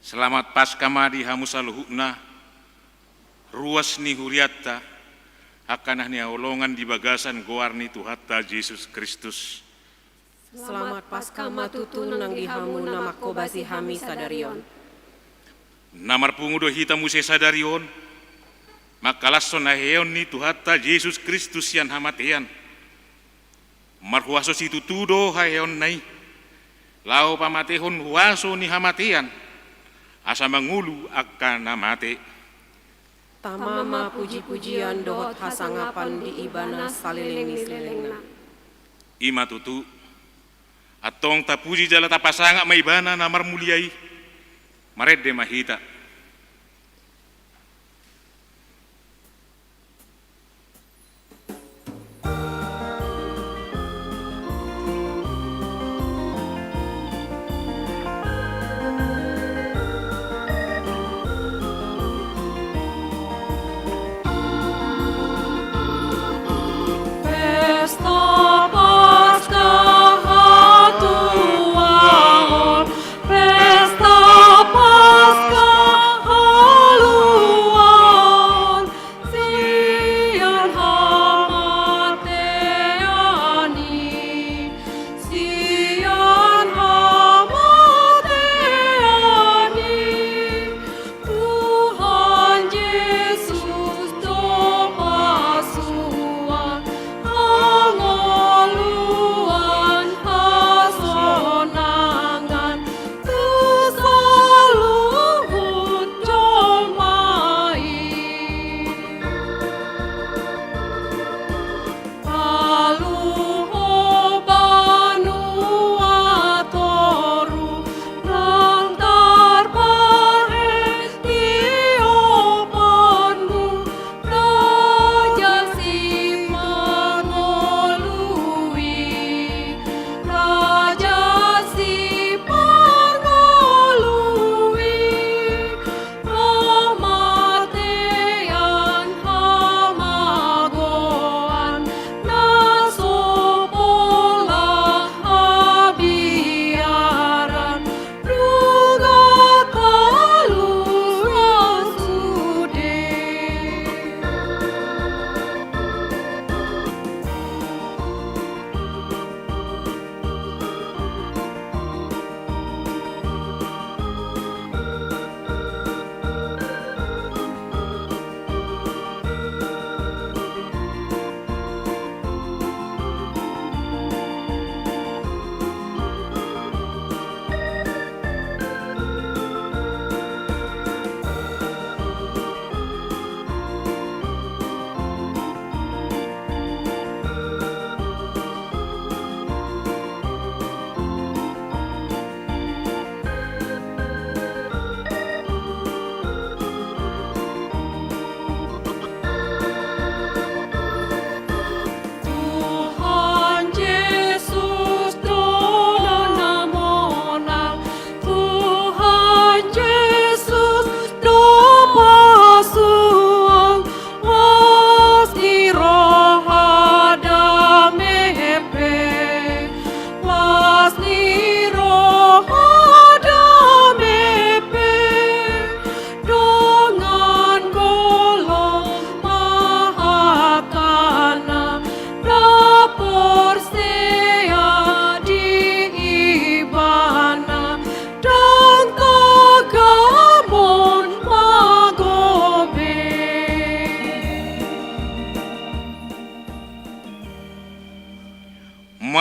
Selamat Paskamadi hamusaluhukna, ruas ni huriatta, akanah ni aulongan di bagasan goarni Tuhatta Yesus Kristus. Selamat Paskah matutun nang dihamu nama kobasi hami sadarion. Namar pungudo hita muse sadarion, makalason aheon ni Tuhatta Yesus Kristus yan hamatean. Marhuaso situ tudo haeon nai, lao pamatehon huaso ni hamatean. Asa mangulu akan namate. Tamama puji-pujian dohot hasangapan di ibana salileng-silengna. Ima tutu, atong tapuji jala tapasanga maibana namar muliai, marede mahita.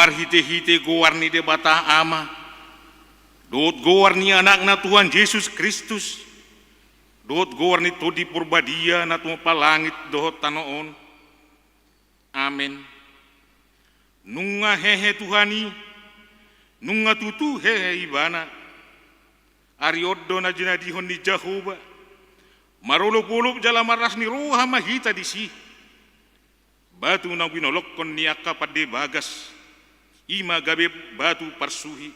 Hite-hite goarni de batah ama, dot goarni anakna Tuhan Yesus Kristus, dot goarni todi purbadia na palangit dohot tanoon. Amen. Nunga hehe Tuhani, nunga tutu hehe ibana, arioddo na jinadihon ni Jehovah, maruluk-uluk jala maras ni roha mahita disi, batu na winolokkon ni akapade bagas, ima gabe batu parsuhi,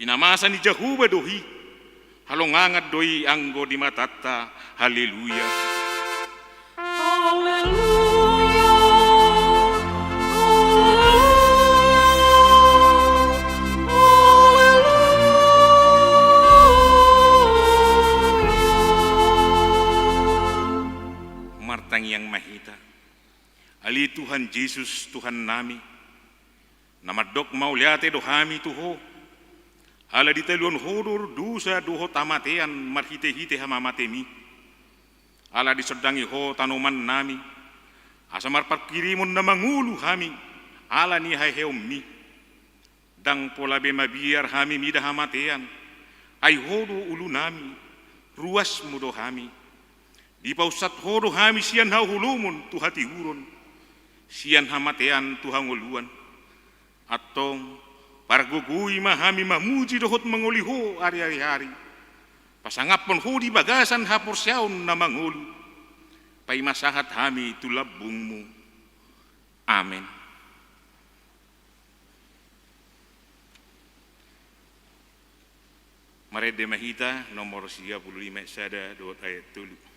pinamasa ni Jehovah dohi, halongangat doi anggo di matata, haleluya. Haleluya. Haleluya. Ali Tuhan Yesus Tuhan nami, namadok mauliate dohami tuho, ala diteluan hodur dusa doho tamatean marhite-hite hamamatemi, ala disedangi ho tanoman nami, asamar parkirimun na mangulu hami, ala ni haheummi, dang pola bema biar hami mida hamatean, ay hodo ulu nami, ruas mudo hami, di pausat hodo hami sian hauhulumun tuhati huron, sian hamatean Tuhan uluan, atong pargugui mahami mamuji dohot manguliho hari-hari, pasangapon ho di bagasan hapor siaon na mangulu, pay masahat hami tulabungmu. Amen. Marede mahita nomor 35 sada dot ayat 3.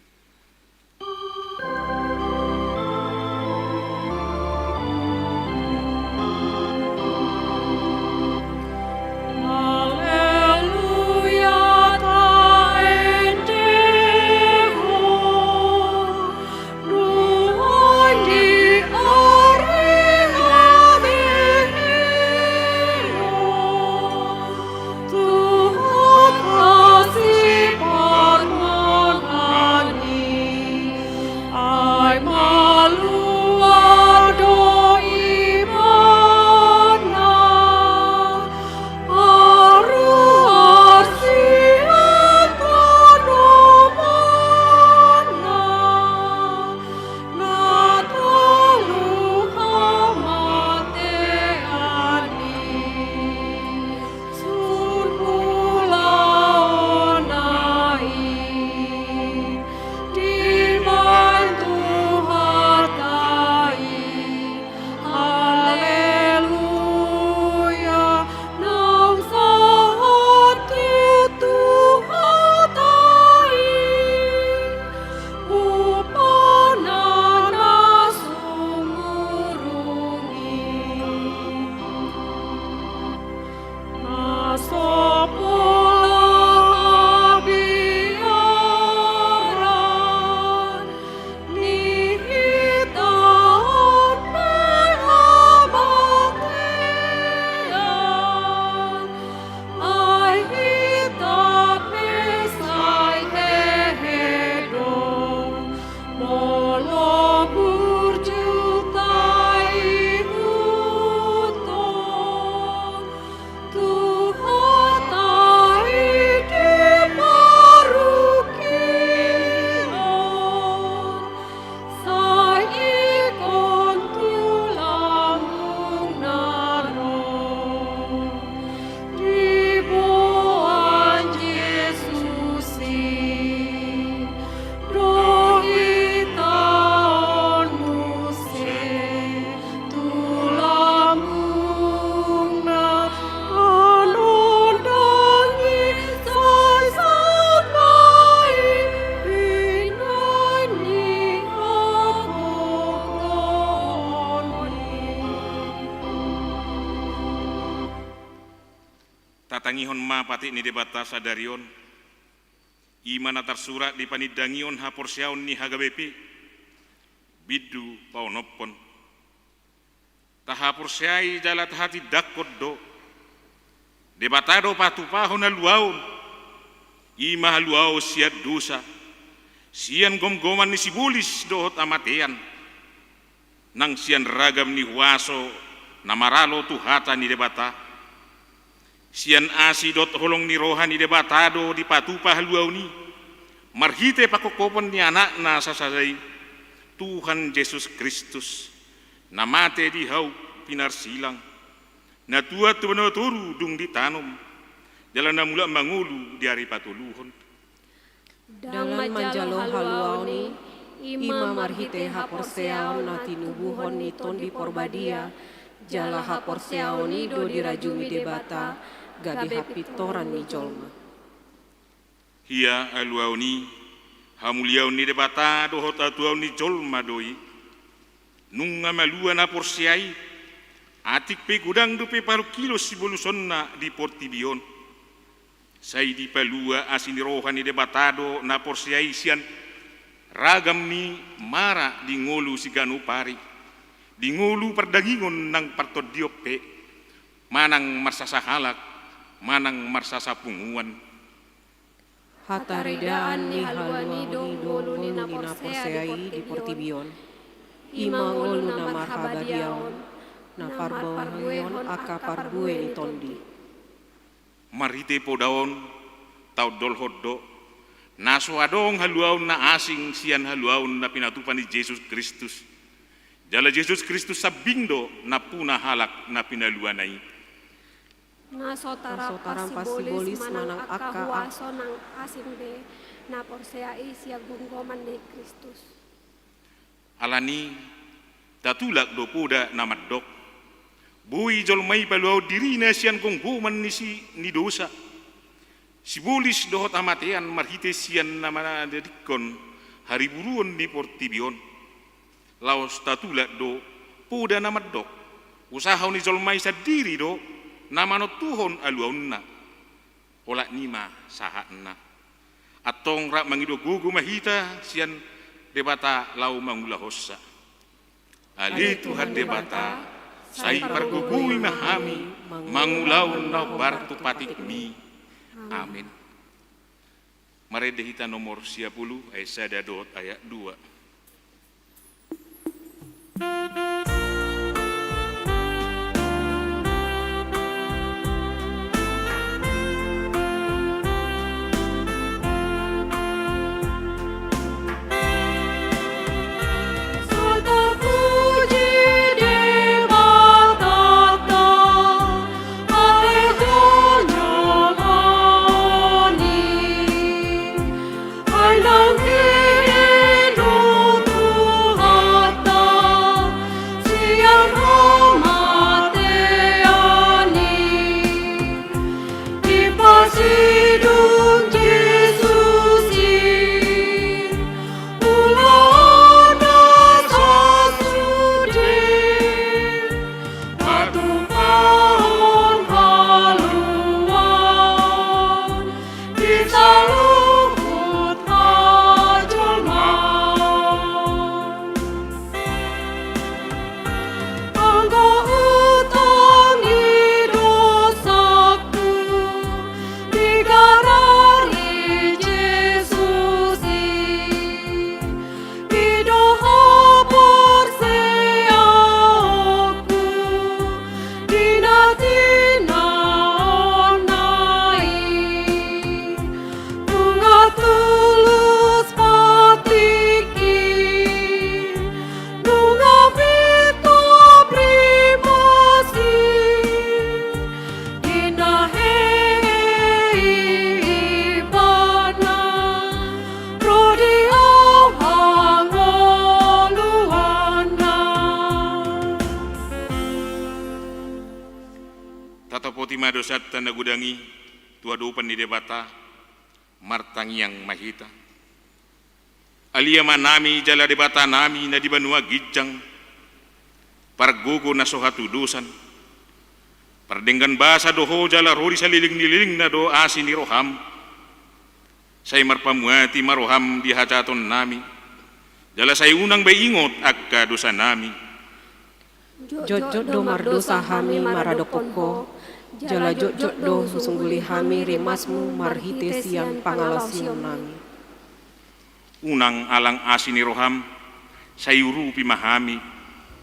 Tatangihon ma pati ni debata sadarion, imana tersurat di panidangion hapor siaon ni hagabepi, bidu paunopon. Tahapor siai jalat hati dakot do, debatado patupahon haluaon, ima haluao siat dosa, sian gom-goman ni sibulis dohot amatean, nang sian ragam ni huaso, namaralo tuhata ni debata, sian asi dot holong ni rohani debatado di patupa haluau ni marhite pakokopon ni anak na sasasay Tuhan Yesus Kristus namate di hau pinar silang na tua turu dung ditanom jalan na mula mangulu di hari patuluhon dalam manjalo haluau ni ima marhite hapor seaon na tinubuhon ni ton di porbadia jala hapor seaon ni do dirajumi debata gabi hapi toran ni jolma. Hia aluau ni hamuliau ni debata dohot atuau ni jolma doi. Nunga malua na porsiai atik pe gudang dupe paru kilo sibolusonna di portibion. Sai di palua asini rohani debatado na porsiai sian ragam ni mara di ngolu si ganu pari. di ngulu perdagingon ng partodiope, manang marsasahalak, manang marsasapunguan. Hataridaan ni halwani donggolo ni naporseai di portibion. Imangol na marhabadiaon, na parbawahayon aka parbue ni tondi. Marite po daon, tau dolhoddo, naso adong haluaon na asing siyan haluaon na pinatupan ni Jesus Kristus. Jala Jesus Kristus sabindo na puna halak na pinaluanay. Nasotarang pasibolis manang aka waso ng asimbe na porseai siya gunggoman ni Kristus. Alani, tatulak do puda na madok. Bui jol may paluaw diri na siyan gunggoman ni dosa. Sibulis dohot amatean marhite siyan na manadikon hariburuan ni portibion. Laos tatulak do puda na madok. Usahaw ni jol may sa diri do na manotuhon aluaun na. Olak nima sahat na. Atong rak mangido gugu mahita siyan debata lau mangulahosa. Ali Tuhan debata, say pargugui mahami, mangulaw na bartu patikmi. Amin. Maredehita nomor 10 ay sadadot ayat 2. Tatapotima dosat tanda gudangi, tua dupan di debata, martangiang mahita. Alia manami jala debata nami na di banua gijang, pargugo na sohatu dosan. Pardenggan basa doho jala rori sa liling-liling na do asin ni roham. Say marpamuati maroham di hajaton nami. Jala say unang bayingot agka dosa nami. Jojot do mardosa hami maradopoko, jala jojot do sungguli hami rimasmu marhite siang pangalasion nami. Unang alang asin ni roham, sayuru pimahami,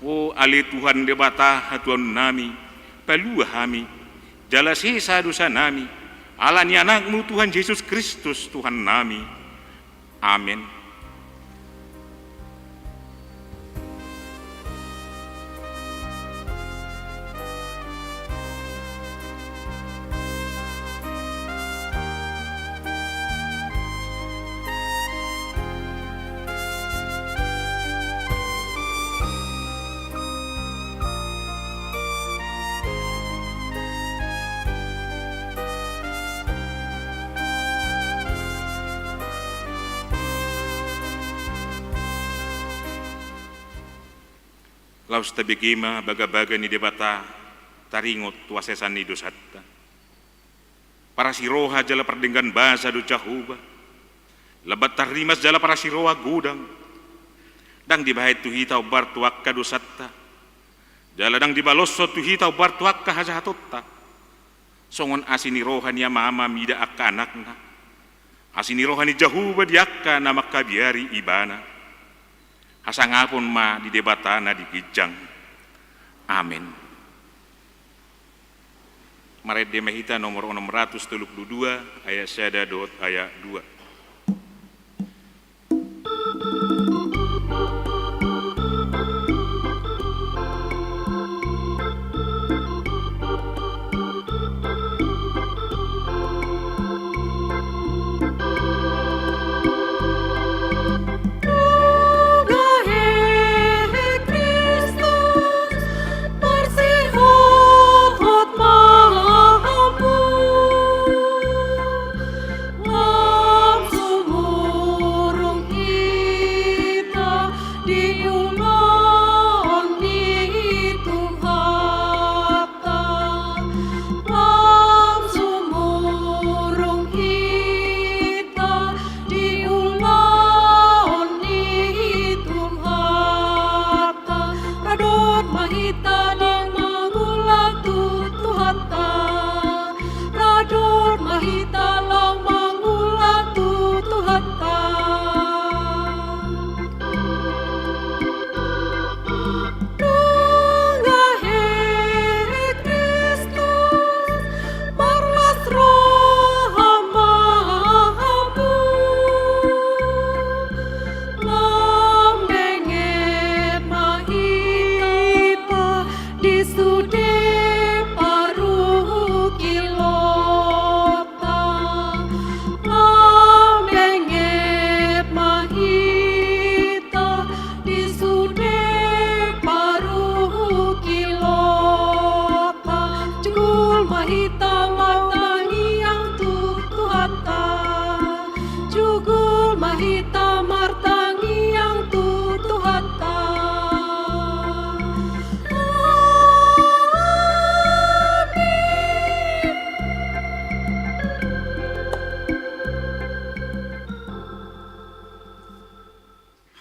o ale Tuhan debata hatuan nami, palua hami, jala sisa dosa nami, ala ni anakmu Tuhan Yesus Kristus Tuhan nami. Amin. Laus tabigima baga-baga ni debata taringot tuasesan ni dosatta. Para siroha jala perdenggan basa do jahuba. Labat tarimas jala para siroha gudang. Dang dibahit tu hitau bartuak ka dosatta. Jaladang dibalosot tu hitau bartu akka hajahatotta. Songon asini rohani mama mida akka anakna. Asini rohani jahuba di akka na makabiari ibana. Hasangapun ma di debatana di kijang. Amin. Marede Mahita nomor 632 ayat syada dot ayat 2.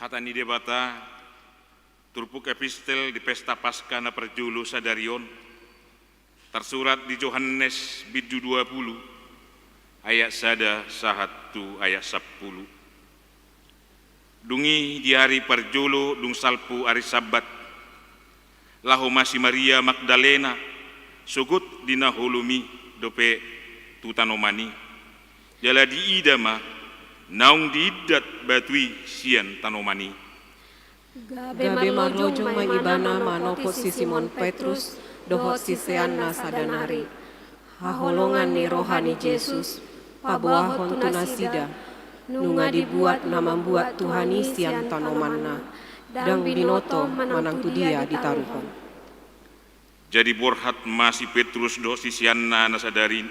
Hatani debata turpuk epistel di pesta Paskah na perjulu sadarion tersurat di Yohanes bidu 20 ayat sada sahatu ayat 10. Dungi di hari perjulu dung salpu hari sabat lahu masih Maria Magdalena sugut dina hulumi dope tutanomani jala di idama naung diidat batui sian tanomani. Gabe marlojo ma ibana manopot si Simon Petrus dohot si seanna sadanari. Haholongan ni rohani Yesus pabuahon tunasida nunga dibuat na membuat Tuhani sian tanomanna dang binoto manang tu dia ditaruhon. Jadi borhat masih Petrus do si sianna nasadari.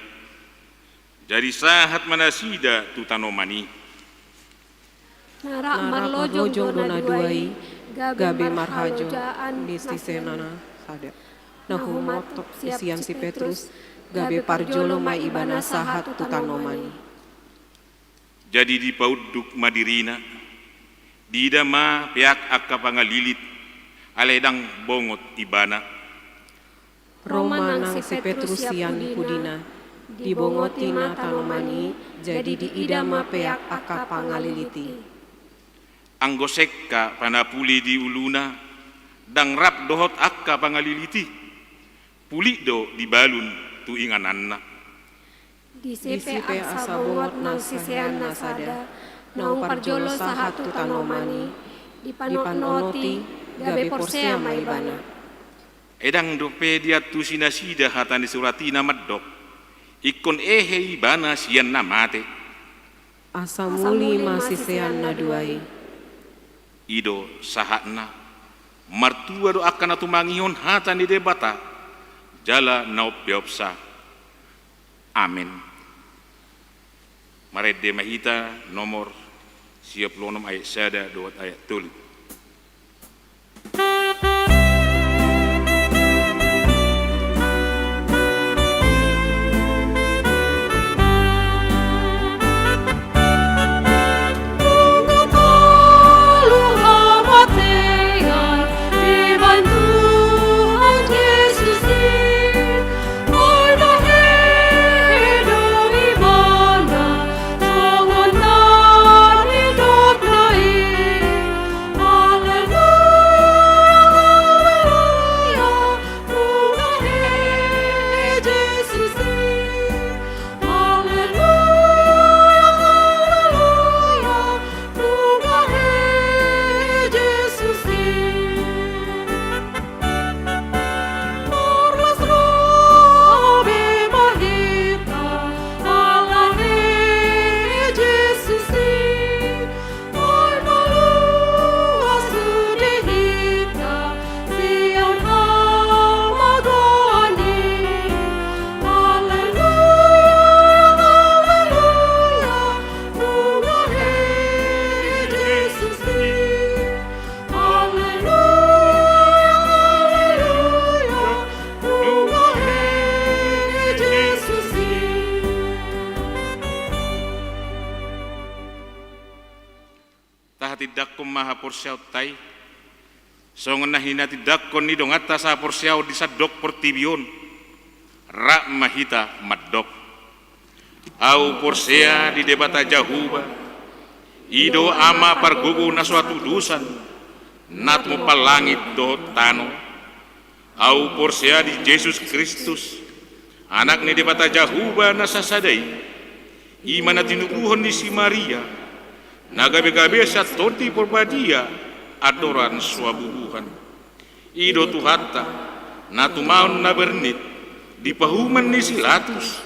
Jadi sahat manasida tu tanomani. Narak marlojong dona duai, gabe marhajo di sisenana sada. Nahumotok sian si Petrus, gabe parjolo ma ibana sahat tu tanomani. Jadi di pauduk madirina, di dama pihak akka pangalilit, aledang bongot ibana. Roma nang si Petrus sian pudina, dibongotina tanomani, jadi di idama pihak akka pangaliliti. Anggosekka panapuli di uluna dang rap dohot akka pangaliliti puli do di balun tu ingananna disipe asa bongot nang sisean nasada naung parjolo sahat tu tanomani dipanonoti gabe porsea maibana edang dope dia tu sinasida hatan di suratina maddok ikon ehe ibana sian namate asa muli masisean na duai. Ido sahatna martua do akan atu mangihon hatan di debata jala naup biopsa. Amin. Marede Mahita nomor 96 ayat sada 2 ayat 3. Tuhan hati dakkom maha porsiau tai songon nahina ti dakkon ni dong atas sa porsiau di sadok portibion rak mahita maddok au porsea di debata jahuba ido ama pargugu na suatu dusan natmo palangit do tano au porsea di Yesus Kristus anak ni debata jahuba na sasadai iman na tinubuhon ni si Maria nagabe-gabe sa toti porbadia adoran suabubuhan ido tuhata na tumaon na bernit di pahuman ni silatus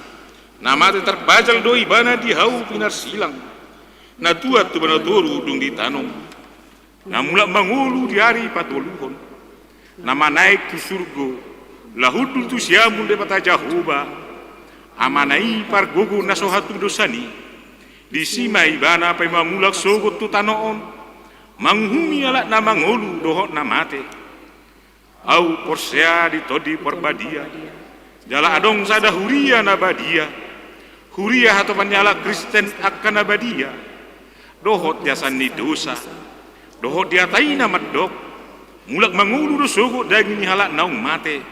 na mati terbajal doi bana di hau pinar silang na tuat tu bana toru dung di tanong na mulak mangulu di hari patoluhon na manaik tu surgo lahudul tu siamun debata jahuba amanai pargogo na sohatu dosani di sima ibana pa mamulak sogot tu tanoon manghumi alak na mangolu dohot na mate au porsea di todi porbadia jala adong sada huria na badia huria hato panyala Kristen akan na badia dohot jasan ni dosa dohot diatai na maddok mulak mangulu do sogot daging ni halak naung mate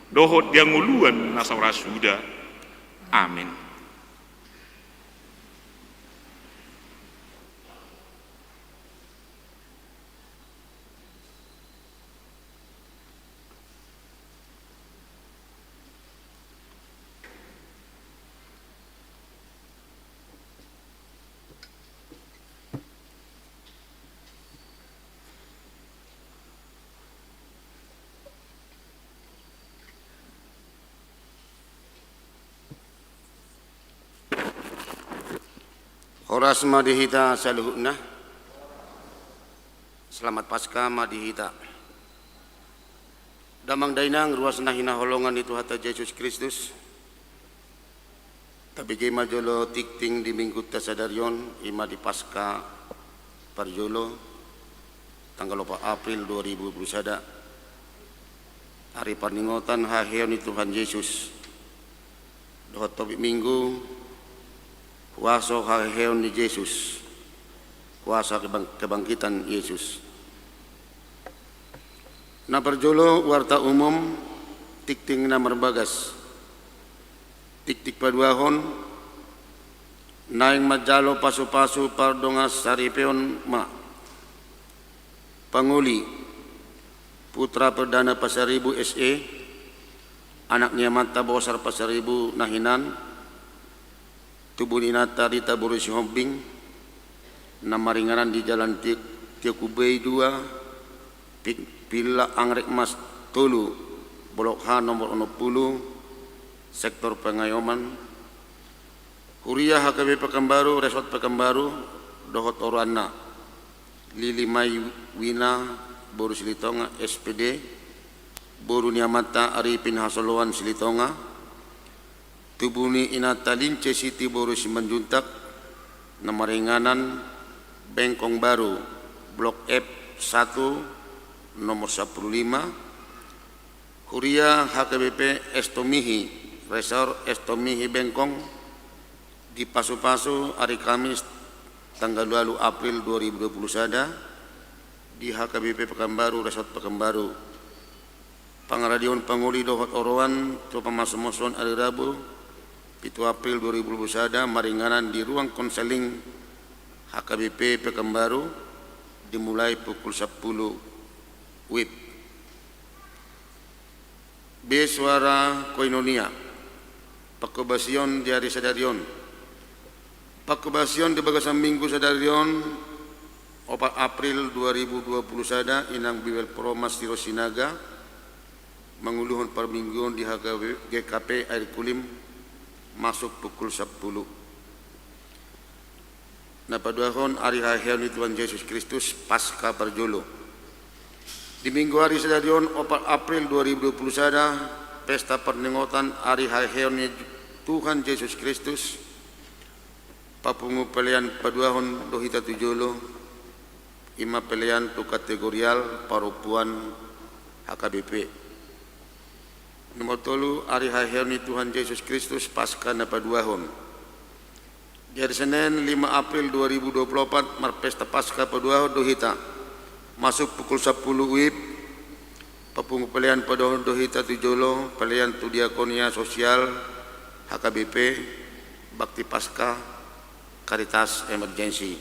dohot dia nguluan na saura suda. Amin. Horas madihita saluhuna. Selamat Paskah madihita. Damang dainang ruas nahina holongan itu hata Yesus Kristus. Tapi kema jolo tikting di minggu tasadarion ima di Paskah parjolo tanggal 4 April 2021. Hari paningotan haheon Tuhan Yesus. Dohot topik minggu kuasa haheon di Yesus, kuasa kebangkitan Yesus. Na perjolo warta umum tikting na marbagas, tiktik paduahon, naing majalo pasu-pasu pardongas saripeon ma, panguli, putra perdana Pasaribu SE, anaknya mata bosar Pasaribu nahinan, tubuh inata di taburu si hombing nama ringanan di jalan Tiakubei 2 Pila Angrek Mas Tolu Blok H nomor 60 sektor Pengayoman Huria HKB Pekanbaru Resort Pekanbaru Dohot Orana Lili Mai Wina Boru Silitonga SPD Boru Niamata Arifin Hasolowan Silitonga Tubuni inata Lince Siti Boru Simanjuntak nama ringanan Bengkong Baru Blok F1 nomor 15 Huria HKBP Estomihi Resor Estomihi Bengkong di Pasu-Pasu hari Kamis tanggal 2 April 2021 di HKBP Pekanbaru Resort Pekanbaru Pangradion Panguli Dohot Orowan Copa Masomoson hari Rabu 7 April 2021 maringanan di ruang konseling HKBP Pekanbaru dimulai pukul 10 WIB. B suara koinonia Pakobasion di hari sadarion Pakobasion di bagasan minggu sadarion 4 April 2021 inang Bibel Promas Tiro Sinaga menguluhun permingguan di GKP Air Kulim masuk pukul 10. Napaduahon hari haheon Tuhan Yesus Kristus Paskah Parjolo. Di minggu hari sadarion 4 April 2021 pesta perningotan hari haheon Tuhan Yesus Kristus papungu pelian paduahon dohita tujolo ima pelian tu kategorial parupuan HKBP. Nomor 3 hari haheon Tuhan Yesus Kristus Paskah na paduahon Jadi Senin 5 April 2024 Marpesta Pasca Paduaho Dohita masuk pukul 10 WIB Papung pelian Paduaho Dohita Tujolo pelian tu Diakonia Sosial HKBP Bakti Pasca Karitas Emergency.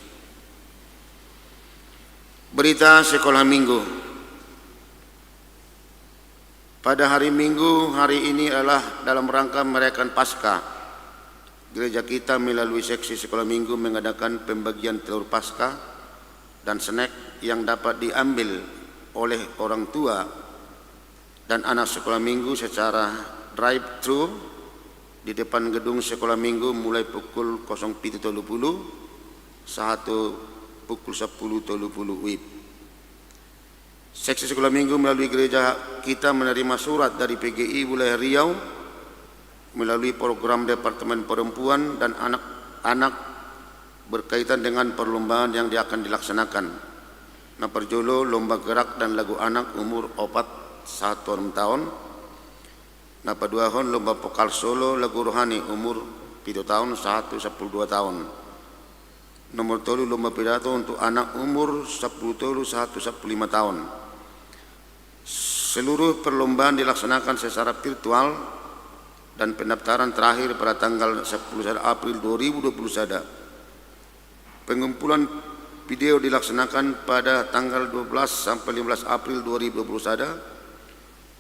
Berita sekolah minggu. Pada hari Minggu hari ini adalah dalam rangka merayakan Paskah. Gereja kita melalui seksi sekolah minggu mengadakan pembagian telur Paskah dan snack yang dapat diambil oleh orang tua dan anak sekolah minggu secara drive-thru di depan gedung sekolah minggu mulai pukul 07.30 pukul 10.30 WIB. Seksi sekolah minggu melalui gereja kita menerima surat dari PGI wilayah Riau melalui program Departemen Perempuan dan Anak-anak berkaitan dengan perlombaan yang akan dilaksanakan. Naperjolo lomba gerak dan lagu anak umur 4-1 tahun. Napaduahon lomba vokal solo lagu rohani umur 7 tahun 1-12 tahun. Nomor 3 lomba pidato untuk anak umur 10 tahun 1-15 tahun. Seluruh perlombaan dilaksanakan secara virtual dan pendaftaran terakhir pada tanggal 10 April 2021. Pengumpulan video dilaksanakan pada tanggal 12 sampai 15 April 2021.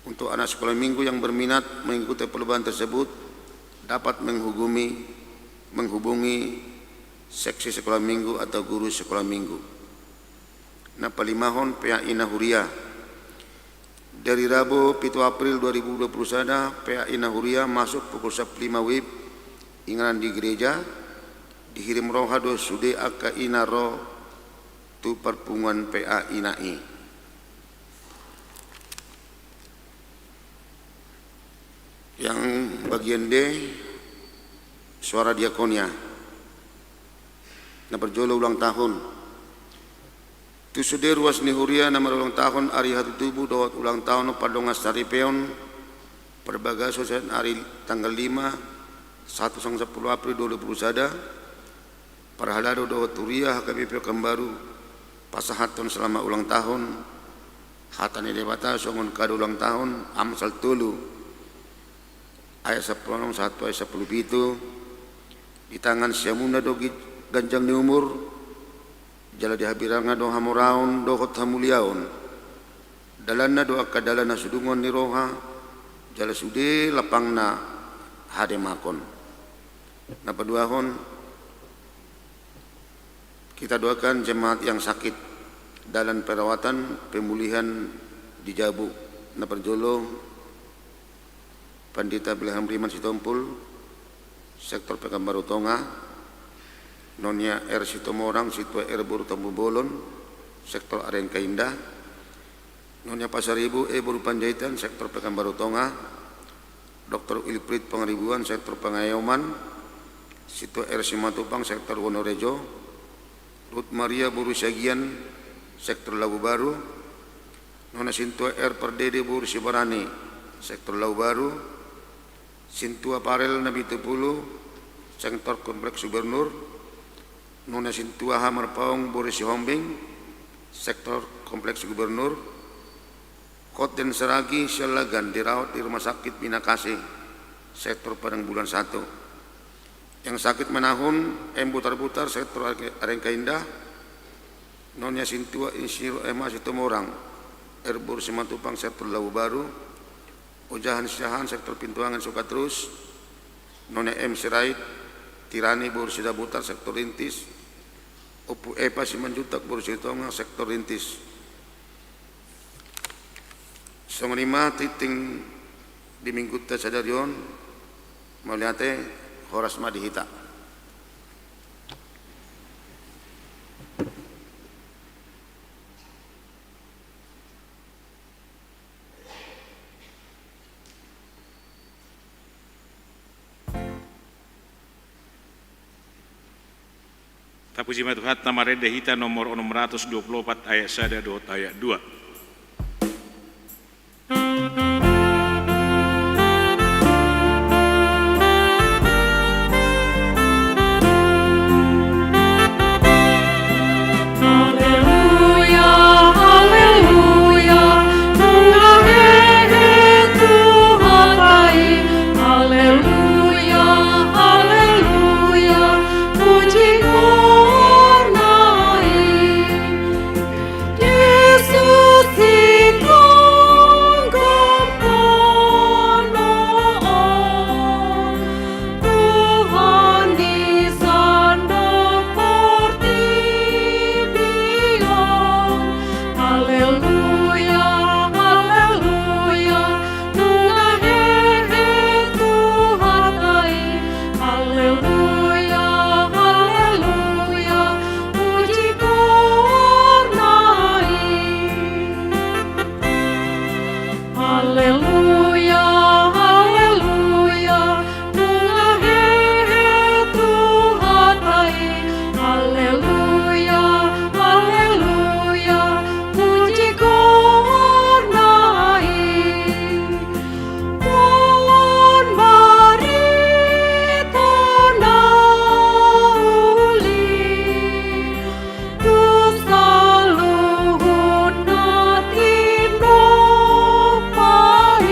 Untuk anak sekolah minggu yang berminat mengikuti perlombaan tersebut dapat menghubungi seksi sekolah minggu atau guru sekolah minggu. Napalimahon PAI Nahuria. Dari Rabu 7 April 2021 PAI Nahuria masuk pukul 15 WIB ingatan di gereja dihirim roha do sude aka inaro tu perpungan PAI Nai. Yang bagian D suara diakonia. Na berjolo ulang tahun. Tu sude ruas Nihuria nama ulang tahun hari hatu tubuh dawat ulang tahun padongas Saripeon perbagai sosial hari tanggal 5 1-10 April 2021 perhalado dawat Turia HKBP Kembaru pasahaton selama ulang tahun hatani debata songon kado ulang tahun Amsal Tulu ayat 10 ayat 10 itu di tangan siamuna dogi ganjang ni umur jala dihabiranga do hamuraun dohot hamuliaun dalana do akadalana sudungon ni roha jala sude lapangna hademakon. Napaduahon kita doakan jemaat yang sakit dalam perawatan pemulihan di Jabu. Naperjolo Pandita Bilham Riman Sitompul sektor Pekanbaru Tonga Nonya R. Sitomorang, Sitwa R. Boru Tambu Bolon, sektor Arengka Indah, Nonya Pasaribu E. Boru Panjaitan, sektor Pekanbaru Tonga, Dr. Wilfried Pangaribuan, sektor Pangayoman, Sitwa R. Simatupang, sektor Wonorejo, Ruth Maria Boru Syagian, sektor Labu Baru, Nona Sintua R. Perdede Boru Sibarani, sektor Labu Baru, Sintua Parel Nabi Tepulu, sektor Kompleks Gubernur, Nona Sintua Hamar Paung Boris Hombing, sektor Kompleks Gubernur, Koten Seragi Syalagan dirawat di Rumah Sakit Binakasi, sektor Padang Bulan 1. Yang sakit menahun, butar-butar, sektor Arengka Indah, Nonya Sintua Insiru Ema Sitomorang, Erbur Simatupang, sektor Labu Baru, Ujahan Syahan, sektor Pintuangan Sukatrus, Nonya M. Sirait, Tirani Bur Sidabutar, sektor Rintis, Opu Epa Simanjutak Bur Sitonga, sektor Rintis. Songonima titing di minggu sadarion melihatnya Horas Madihita. Puji Tuhan nama Redehita nomor 624 ayat 1 ayat 2. Haleluya, haleluya, puji kornai. Mon barita nauli, dosa luhur natin nopai.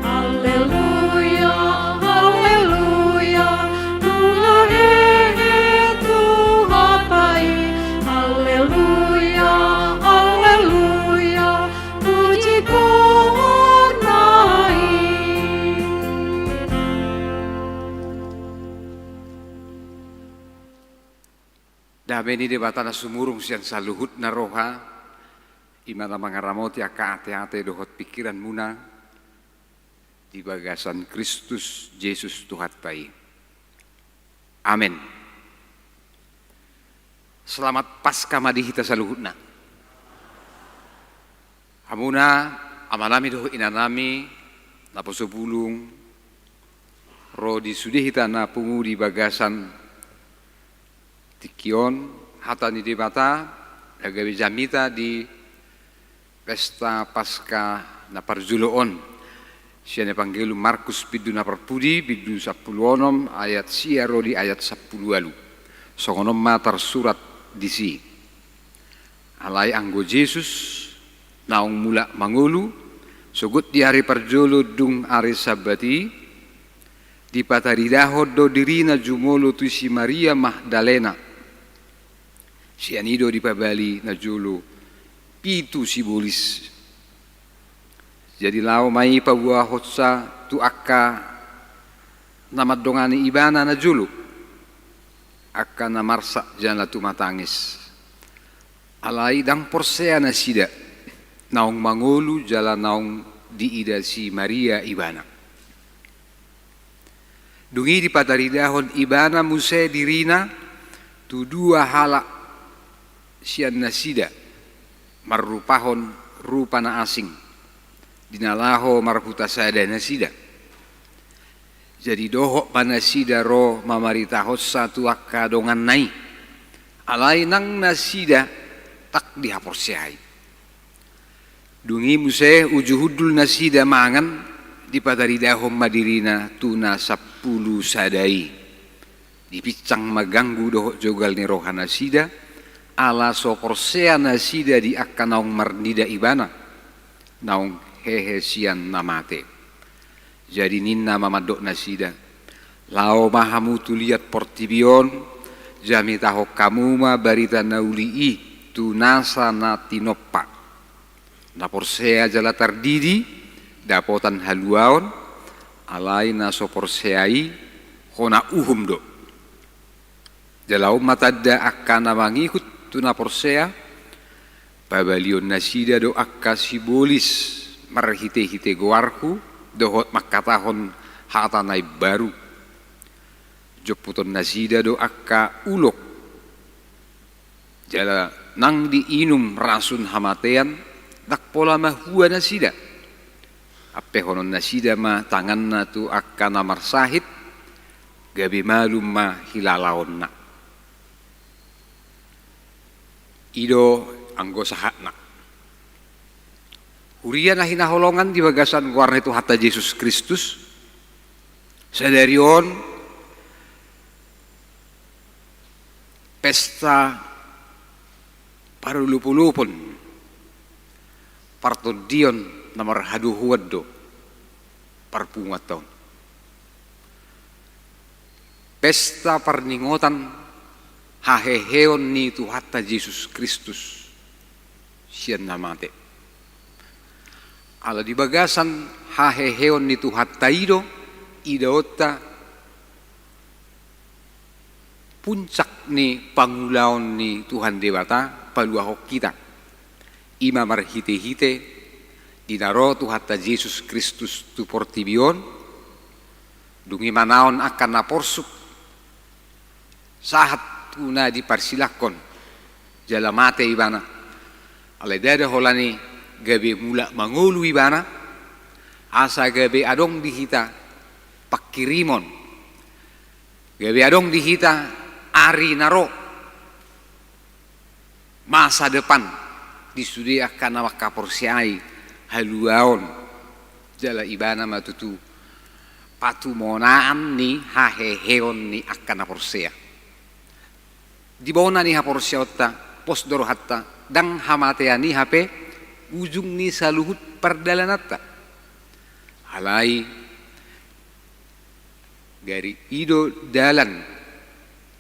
Haleluya, haleluya, Tuhan Tuhan baik. Haleluya, haleluya, puji kornai. Damai ni debatana sumurung sian saluhut na roha, imana mangaramoti aka ate-ate dohot pikiran muna, di bagasan Kristus Yesus Tuhan baik. Amin. Selamat Paskah madihita saluhutna. Amuna amanami doh inanami naposo bulung rodi sudihita na pungu di bagasan tikion hatani di bata agawi jamita di pesta Paskah na parjuloon siane panggelu Markus bidu na perpudi bidu 10 ayat siaro di ayat 10 alu songonom ma tersurat disi alai anggo Yesus naung mula mangulu sugut di hari parjolo dung hari sabati di pataridahod do dirina jumolo tu si Maria Magdalena si anido di pabali na jolo pitu si bolis jadi lao mai pabuah hotsa tu akka namadongani ibana na jolo akka na marsa jana tu matangis alai dang porsea na sida naung mangolu jala naung diida si Maria ibana dungi di pataridahon ibana muse dirina tu dua halak sian nasida marupahon rupa na asing dinalaho marhuta sada nasida jadi dohok panasida roh mamaritahot satu akka dongan nai alai nang nasida tak dihaporsiai dungi muse ujuhudul nasida mangan di pataridahon madirina tuna 10 sadai dipicang maganggu dohok jogal ni rohana sida ala soporsea nasida di akka naung marnida ibana naung hehe sian namate jadi ninna mamadok nasida lao mahamu tuliat portibion jami taho kamuma barita naulii tu nasa na tinoppa na porsea jala tardidi dapotan haluaon alai na soporseai hona uhum do jalau matadda akka na mangikut tuna porsea pabalion nasida do akka sibolis marhite-hite goarku dohot makatahon hatanai baru joputon nasida do akka ulok jala nang diinum rasun hamatean dak pola mahua nasida ape honon nasida ma tangan na tu akka namar sahid gabi malum ma hilalaon na ido anggo sahatna Urian na hinaholongan di bagasan warna itu hatta Yesus Kristus sadarion pesta parulupulupon partodion namar haduhuaddo parpungaton pesta parningotan haheheon ni tu hatta Yesus Kristus sian namate ala di bagasan haheheon ni tu hatta idota puncak ni pangulaon ni Tuhan Dewata paluahok kita ima marhite-hite dinaro tu hatta Yesus Kristus tu portibion dungi manaon akan naporsuk sahat tuna diparsilakon jala mate ibana ale dada holani gabe mula mangulu ibana asa gabe adong dihita pakirimon gabe adong dihita ari naro masa depan disudiakan awak kaporsiai haluaon jala ibana matutu patu monaan ni haheheon ni akan aporsea di bawah ni haporsea otta pos doro hatta dang hamatea ni hape ujung ni saluhut perdalanata halai dari ido dalan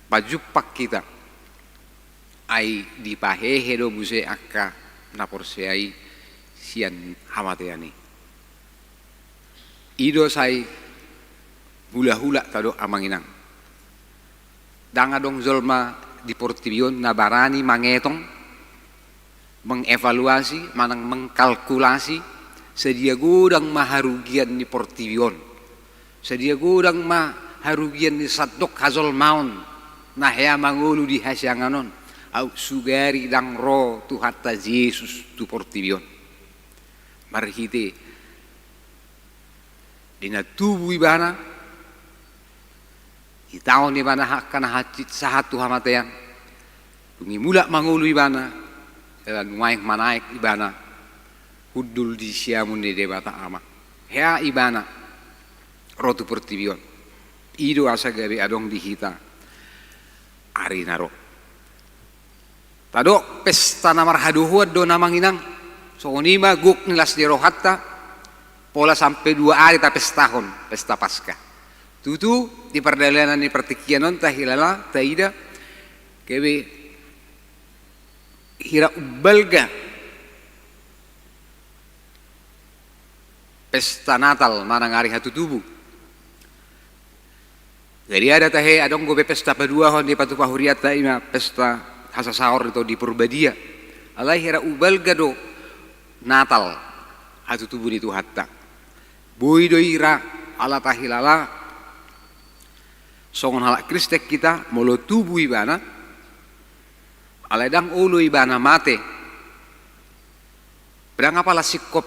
pajupak kita ai dipahehe do buse akka naporseai sian hamateani ido sai hula-hula tado amanginang danga dong zolma di Portivion nabarani mangetong mengevaluasi manang mengkalkulasi sedia gudang maharugian di Portivion sedia gudang maharugian di Sadok Hazol Maun nah ya mangulu di hasyanganon au sugari dang ro tu hatta Yesus tu Portivion marhite dina tubuh ibana itaon ibana hakana hacit sahatu hamatean tungi mula mangulu ibana dan waik manaik ibana hudul di siamun de debata ama hea ibana rotu Portivion ido asa gabe adong dihita ari naro tado pesta namar haduhuad do namanginang so nima guk nilas di rohatta pola sampai 2 hari ta pestahon pesta Paskah tutu di perdalanan di pertikianon tahilala taida kebe hira ubalga pesta Natal manang hari hatu tubuh jadi ada tahe adong gobe pesta paduahon di patu pahuriata ima pesta hasa sahur itu di Purbadia alai hira ubalga do Natal hatu tubuh itu hatta boy do ira ala tahilala songon halak kristek kita molo tubuh ibana alai dang ulu ibana mate pedang apalah sikop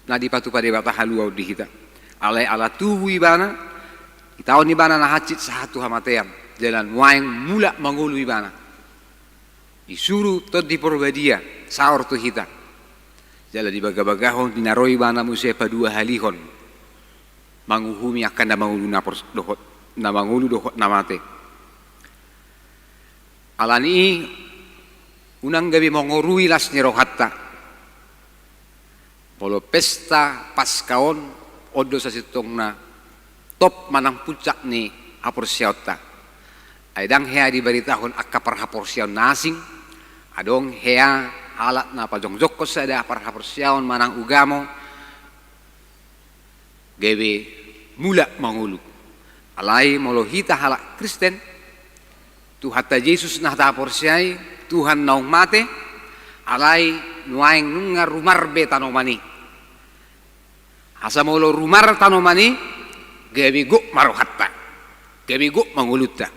na di patu pada bata haluau di kita alai ala tubuh ibana itaon ibana na hacit satu hamatean jalan waeng mula mangulu ibana disuruh tot di Purbadia sahur tu kita jalan di bagah-bagahon dinaroi ibana musepa 2 halihon manguhumi akan na mangulu dohot na mangulu dohot namate alani unang gabi mongorui las nirohatta polo pesta Paskaon odo sa sitong na top manang puncak ni haporsiauta aidang hea di baritahon akka parhaporsiaon nasing adong hea alat na pajongjok ko sa da parhaporsiaon manang ugamo gebe mula mangulu alai molohita halak Kristen tu hatta Yesus nah ta porsiai Tuhan naung mate alai nuaing nunga rumar be tanomani asa molo rumar tanomani gebe guk marohatta gebe guk manguluta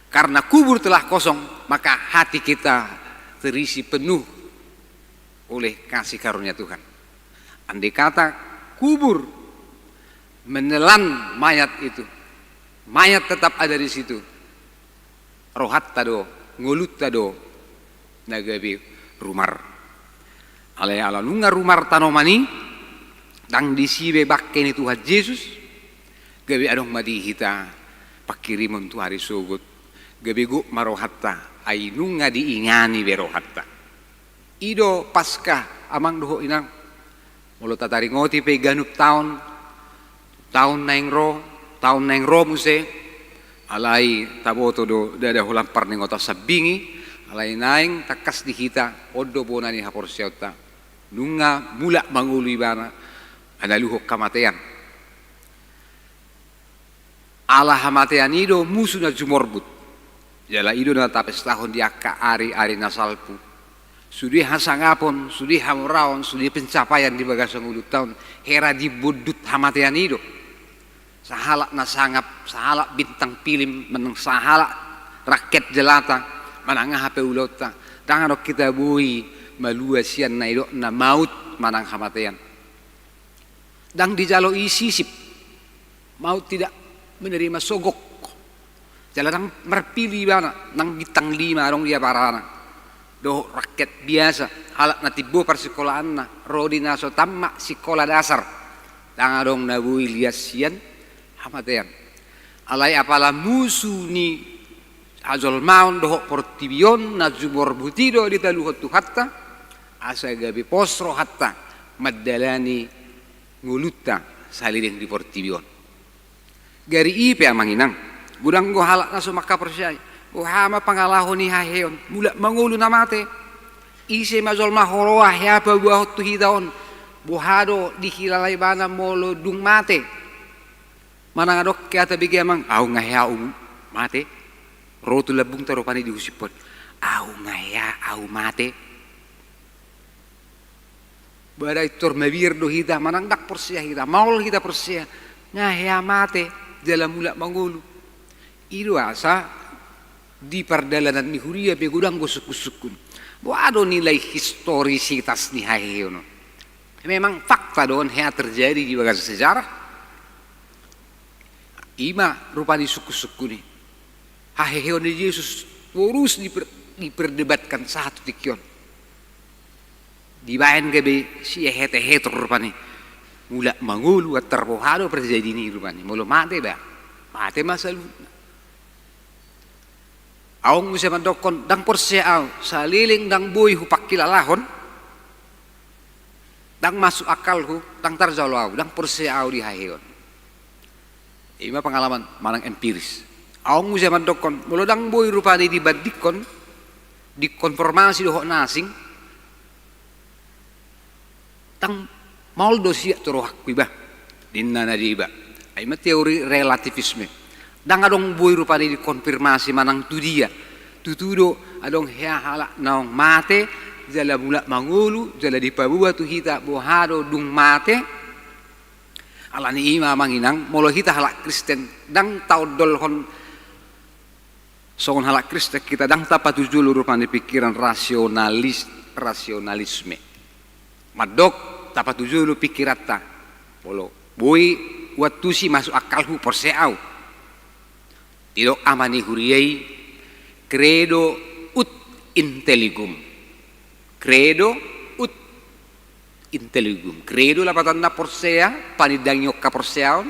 karena kubur telah kosong maka hati kita terisi penuh oleh kasih karunia Tuhan andai kata kubur menelan mayat itu mayat tetap ada di situ rohatta do ngulutta do nagabi rumar alai ala nunga rumar tanomani dang disibe bakke ni Tuhan Yesus gabi adong madi hita pakirimon tu hari sogot gabi gu marohatta ai nunga diingani berohatta ido Paskah amang doho inang mulo tatari ngoti pe ganup tahun naing ro muse alai taboto do dada hulam parning ngota sabingi alai naing takas dihita odo bonani haporsiauta nunga mula mangulu ibana ada luhok kamatean ala hamatean ido musuh na jumorbut jala ido na tapes tahun diaka ari nasalpu sudi hasangapon sudi hamuraon sudi pencapaian di bagasang ulut tahun hera dibudut hamatean ido sahalak na sangap sahalak bintang pilim menang sahalak raket jelata manang hape ulota tangan kita bui malua sian na ido na maut manang hamatean dang dijalo isisip maut tidak menerima sogok jalan merpilih bana nang bintang 5 dong dia parana doh rakyat biasa halak natibo persekolahan na rodi naso tamma sekolah dasar tangadong nabui liasian hamatean alai apala musuh ni azol maun doh portibion na jumor butido di taluhot tu hatta asa gabi posro hatta maddalani ngulutta saliring di portibion gari ipe amanginang gudang go halak naso maka persyai hama pangalahon ni haheon mula mangulo na mate ise mazol mahoroa ya pa buah tu hitaon buhado dihilalay bana molo dung mate manang adok kaya tabi emang au ngaya mate rotu labung taro pani diusipot au ngaya au mate badai tor mabir do hita manang dak persia hita maul hita persia ngaya mate dalam mula mangulo ido asa di perdalanan ni huria pe gudang gosuk-gosukun. Ada nilai historisitas ni haheono. Memang fakta doon hea terjadi di bagas sejarah. Ima rupani suku-suku ni. Haheono Yesus terus diperdebatkan satu tikion. Dibayan gabe si hete-hete rupani. Mula mangulu at terbohado terjadi ni rupani. Mula mate ba? Mate masalu. Aung bisa mandokon dang porseau saliling dang boy hupak kilalahon dang masuk akal hu dang tarjalau dang porseau di haheon ima pengalaman manang empiris aung bisa mandokon mulo dang boy rupani dibadikon dikonformasi dohok nasing dang maul dosia torohak kuibah dinna nadiba ima teori relativisme dang adong boy rupani dikonfirmasi manang tu dia tutudo adong hea halak naong mate jala mula mangulu jala dipabua tu hita bohado dung mate alani ima manginang molo hita halak Kristen dang taudol hon songon halak Kristen kita dang tapatu julu rupani pikiran rasionalisme madok tapatu julu pikirata molo boy waktu si masuk akalhu porseau tidak amani huriyai credo ut intelligum credo ut intelligum credo lapatan na porsea panidang yok ka porseaon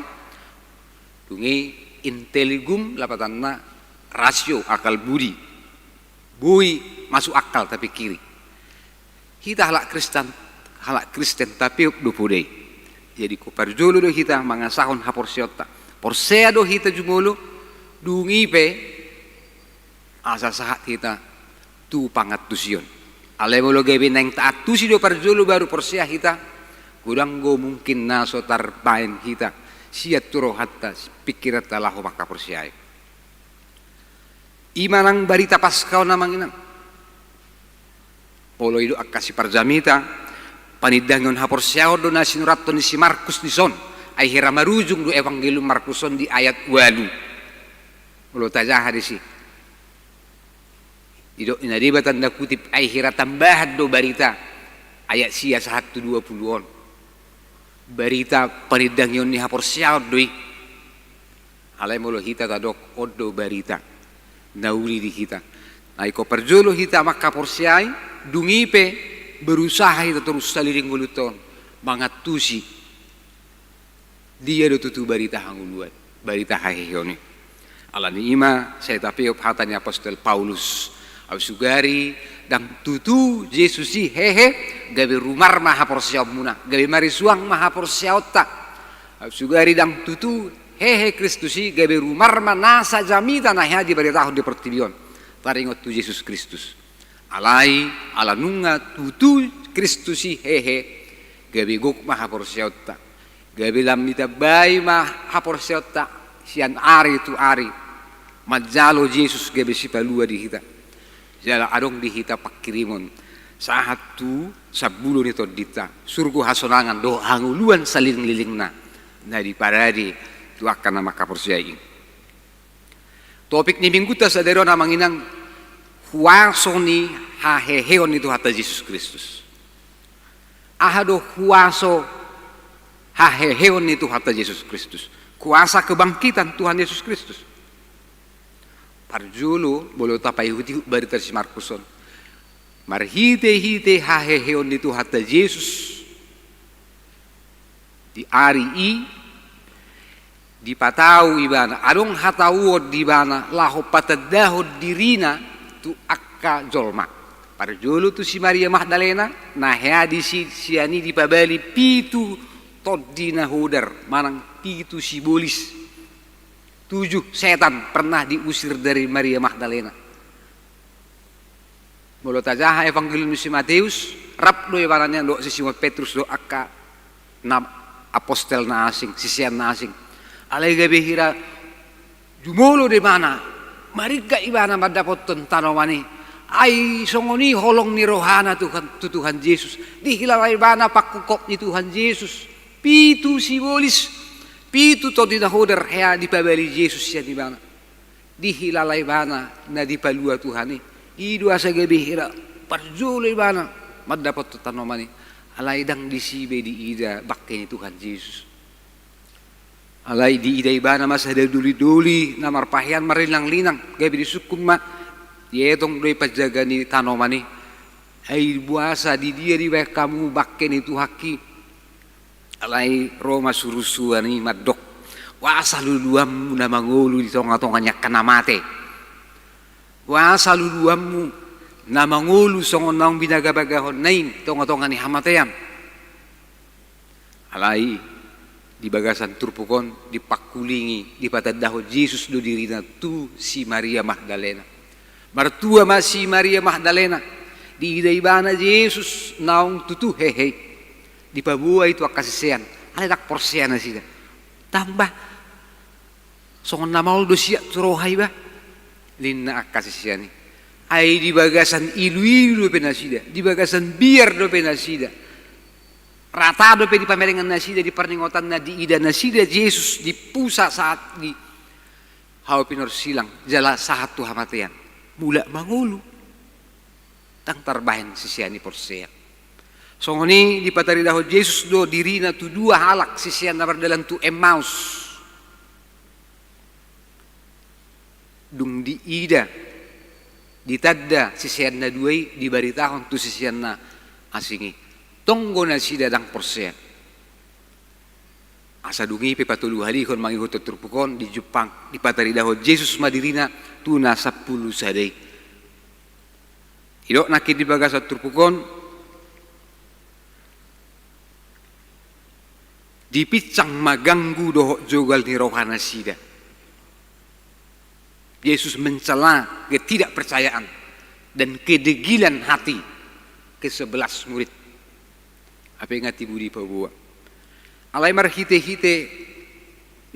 dungi intelligum lapatan na rasio akal budi bui masuk akal tapi kiri kita halak Kristen tapi dupudei jadi ko parjolo do kita mangasahon ha porseota porsea do kita jumolo dungi pe asa sahat kita tu pangat tusion ale molo gabe nang taat tusi do parjolo baru porsia kita kurang go mungkin naso tarbain kita siat turo hatta pikirat talahu maka porsia imanang barita paskau namang inang polo ido akasi parjamita panidangon ha porsia do na sinuratto ni si Markus ni son ai hira marujung do evangelium Markuson di ayat 8 Ulo tajah hadisi. Ido inariba tanda kutip ay hira tambahan do barita ayat sia 120-on. Barita panidang yon ni hapor siyaw doi. Alay mulo hita tadok odo barita. Nauli di hita. Ay ko perjolo hita makapor siyay dungipe berusaha hita terus saliring guluton mangatusi dia do tutu barita hanguluan barita hahihoni. Alani ima saya tapi hatanya apostol Paulus sugari dang tutu Yesusi hehe gabe rumar maha porsiaw muna gabe marisuang maha porsiawta sugari dang tutu hehe Kristusi gabe rumar manasa jamita nah hadi beritahu di pertibion taringot tu Yesus Kristus alai alanunga tutu Kristusi hehe gabe gok maha porsiawta gabe lamita bai maha porsiawta sian ari tu ari majalo Yesus gabe si palua di hita jala adong di hita pakirimon saat tu sabulu nito dita surgu hasonangan do hanguluan saling lilingna na di paradi tu akan nama kaporsiai topik ni minggu ta sadero na manginang huasoni haheheon itu hata Yesus Kristus ahado huaso haheheon itu hata Yesus Kristus kuasa kebangkitan Tuhan Yesus Kristus parjulu bolo tapai huti barita si Markuson marhite-hite haheheon itu hatta Yesus di ari i di patau ibana adong hatawod di bana laho patadahod dirina tu akka jolma parjolo tu si Maria Magdalena nah di siani di pabali pitu toddina hodar manang pitu sibolis 7 setan pernah diusir dari Maria Magdalena. Mulut aja Evangelium si Matius rap do ibaratnya do si Simon Petrus do akka na apostel na asing sisian na asing alai gabe hira jumolo de mana mariga ibana madapot tanawani ai songoni holong ni rohana Tuhan Yesus dihilalai ibana pakukop ni Tuhan Yesus pitu simbolis pitu to dinahodar hea di pabali Yesus ya di bana dihilalai bana na di palua Tuhani idu asa gabe hira parjolo ibana madapot tanawani alai dang disibe di ida bakke ni Tuhan Yesus alai di ida ibana masa ada duli-duli namar pahian marilang-linang gabe di sukum ma yetong doi pajaga ni tanomani ai buasa di dia di baik kamu bakke ni Tuhaki alai Roma surusuani madok wasa luluam na mangulu di tonga-tonganya kana mate wasa luluammu na mangulu songon naong binagabagahon nain tonga-tonga ni hamateam alai di bagasan turpukon di pakulingi di patadaho Yesus do dirina tu si Maria Magdalena martua masih Maria Magdalena di idaibana Yesus naong tutu hehe di pabua itu akasisean ada tak porsian sida tambah songon namaul do sia turohai ba linna akasisiani ai di bagasan ilu-ilu penasida di bagasan biar do penasida rata do pe di pamerengan nasida di perningotan na di ida nasida Yesus di pusat saat di hau pinor silang jala sahat tu hamatean mula mangulu tang tarbahin sisiani porsea songoni di patari dahod Yesus do dirina tu 2 halak sisian na berdalan tu Emmaus dung di ida ditadda sisian na duai di baritahon tu sisian na asingi tonggo na sida dang porsea asa dungi pe patulu halikon mangihutot turpukon di Jepang di patari dahod Yesus madirina tuna 10 sadai idok nakit di bagasat turpukon dipicang maganggu dohok jogal ni rohana sida Yesus mencela ketidakpercayaan dan kedegilan hati ke-11 murid apa yang ngati budi pabua alai marhite-hite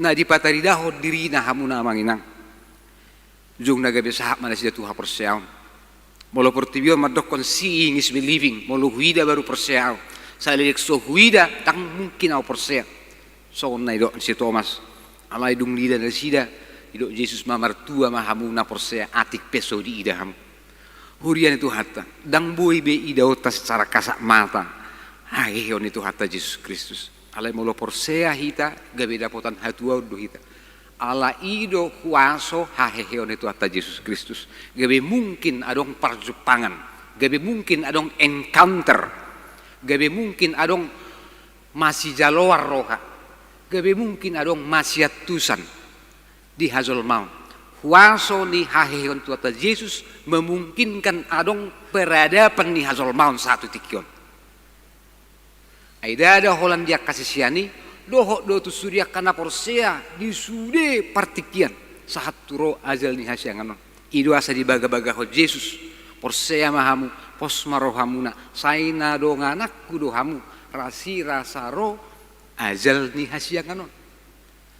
na di patari dahod diri na hamuna manginang jung nagabe sahab mana sida tuha perseaon molo portibio madokon seeing is believing molo huida baru perseao salek so huida tang mungkin au persea so na ido si Thomas alai dung lida na sida ido Yesus mamartua mahamuna persea atik peso di idaham hurian itu hatta dang boy be idauta secara kasak mata haheon itu hatta Yesus Kristus alai molo persea hita gabe dapotan hatua do hita ala ido kuaso haheon itu hatta Yesus Kristus gabe mungkin adong parjupangan gabe mungkin adong encounter gabe mungkin adong masih jalowar roha gabe mungkin adong masyatusan di hazol maun huaso ni haheon tuata Yesus memungkinkan adong peradaban ni hazol maun satu tikion aida ada Hollandia kasisiani dohok do tu surya kana porsea di sude partikian sahat turo azal ni hasyanganon ido asa di baga-baga ho Yesus porsea mahamu pos marohamuna saina do nganakku do hamu rasi rasaro azal ni hasyanganon.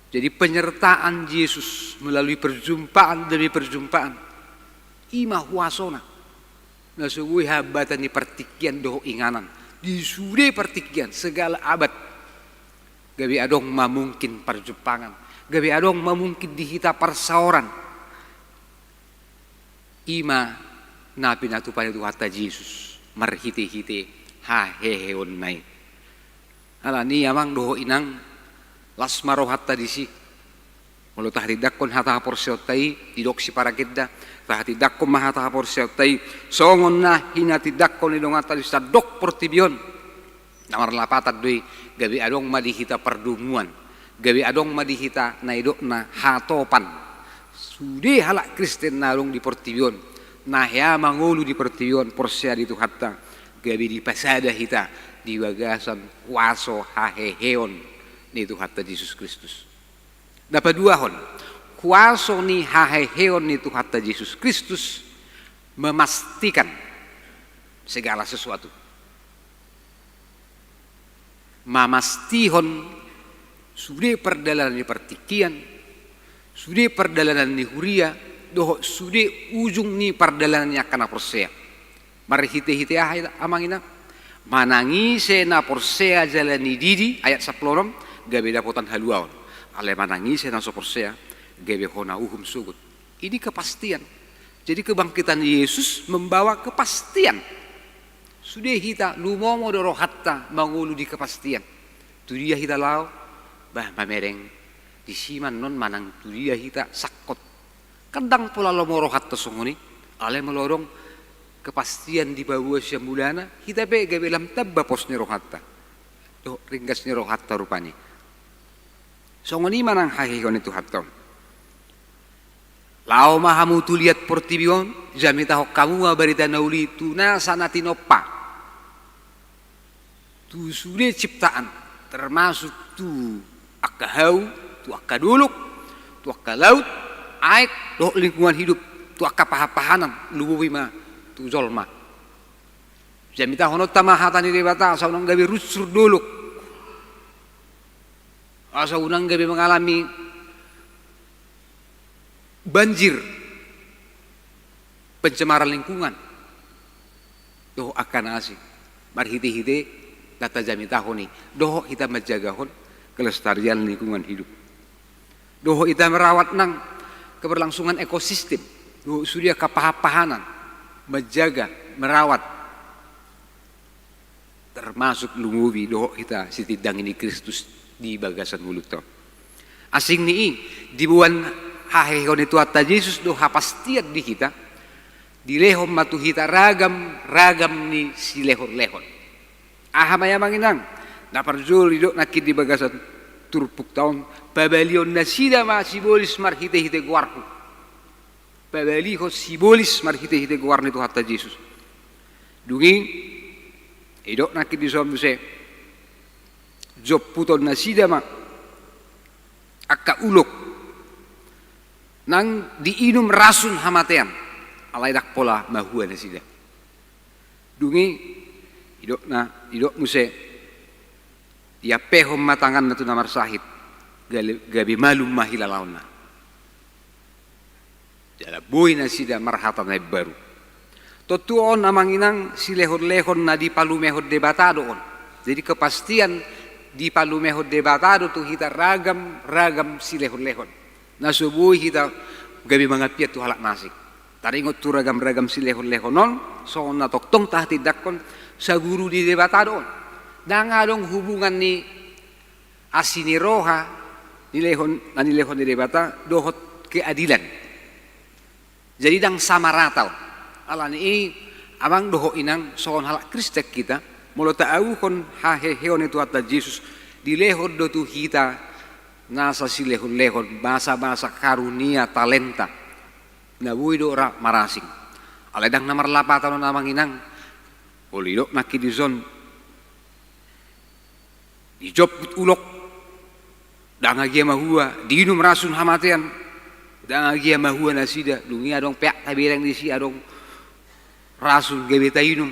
Jadi penyertaan Yesus melalui perjumpaan demi perjumpaan ima huasona na suwi habatan ni partikian doho inganan di sude partikian segala abad gabi adong mamungkin perjumpangan gabi adong mamungkin dihita persaoran ima napi natu pada tuhata Yesus marhite-hite haheheon nai ala ni amang doho inang lasmaro hatta disi Molo tahti dakkon hata porseo tai idok si parakidda tahti dakkon mahata porseo tai songon na hinati dakkon idong ata sa dok portibion namar lapatat doi gabi adong madihita perdunguan gabi adong madihita na idok na hatopan sudi halak Kristen narung di portibion nah ya mangulu di portibion porsea di hatta gabi di pasada hita di bagasan waso haheheon ni hatta Yesus Kristus. Dapat dua hon, kuaso ni haheheon ni hatta Yesus Kristus memastikan segala sesuatu. Mamastihon sudah perjalanan ni pertikian, sudah perjalanan ni huria, doh sudah ujung ni perjalanan ni akan porsea. Mari hite amangina manangise na porsea jalani didi ayat 10 gabe dapotan haluaon. Ale manangise na porsea gabe hona uhum sugut. Ini kepastian. Jadi kebangkitan Yesus membawa kepastian. Sudah kita lumomo doro hatta mangulu di kepastian. Tu dia kita lau bah mamereng di siman non manang tu dia kita sakot. Kadang pula lomoro hatta songoni ale melorong kepastian di bawah syamulana kita be gabe lam tabba posne rohatta. Do ringgasne rohatta rupanya. Songoni manang hakikon itu hatta. Lau mahamu tu lihat portibion jamita hokkamu barita nauli tuna sanati noppa. Tu sudah ciptaan termasuk tu akahau, tu akaduluk, tu akalaut, aik, doh lingkungan hidup, tu akapahapahanan, lubuwima, tu zolma. Jamita honot tamahatan di debata asa unang gabi rusur duluk. Asa unang gabi mengalami banjir, pencemaran lingkungan. Doh akan asik, marhiti-hiti kata jamita honi, doh kita menjaga hon kelestarian lingkungan hidup. Doh kita merawat nang keberlangsungan ekosistem. Doh sudah kapahapahanan menjaga, merawat termasuk lumuwi doh kita sitidang ini Kristus di bagasan mulut to. Asing ni dibuan hahehon itu atta Yesus doh hapastian di kita di lehom matu kita ragam ni si lehon. Ahamaya manginang naparjul idok nakit di bagasan turpuk tahun pabalion nasida ma sibolis marhite-hite guarku pabaliho sibolis marhite-hite guarni tu hatta Yesus dungi idok nakit di somse job puton nasida ma akka ulok nang diinum rasun hamatean alai dak pola mahua nasida dungi idok muse dia pehom matangan natu namar sahid gabi malum mahila launa jala boy na sida marhatan ay baru totuon amanginang si lehon-lehon na di palumehod debatado on jadi kepastian di palumehod debatado tu kita ragam si lehon-lehon nasubuhi kita gabi mangapiat tu halak nasik taringot tu ragam si lehon-lehon non so na toktong tahti dakkon sa guru di debatado dangadong hubungan ni asini roha ni lehon di debata dohot keadilan jadi dang sama rata ala ni amang doho inang soon halak Kristek kita molo taau kon haheheon itu atta Yesus di lehon do tu kita nasa si lehon basa karunia talenta nabuy do ora marasing ala dang namar lapatan namang inang olidok nakit di zon di job ulok dangagia mahua diinum rasun hamatean dangagia mahua nasida lungi adong peak tabireng di si adong rasun gebeta inum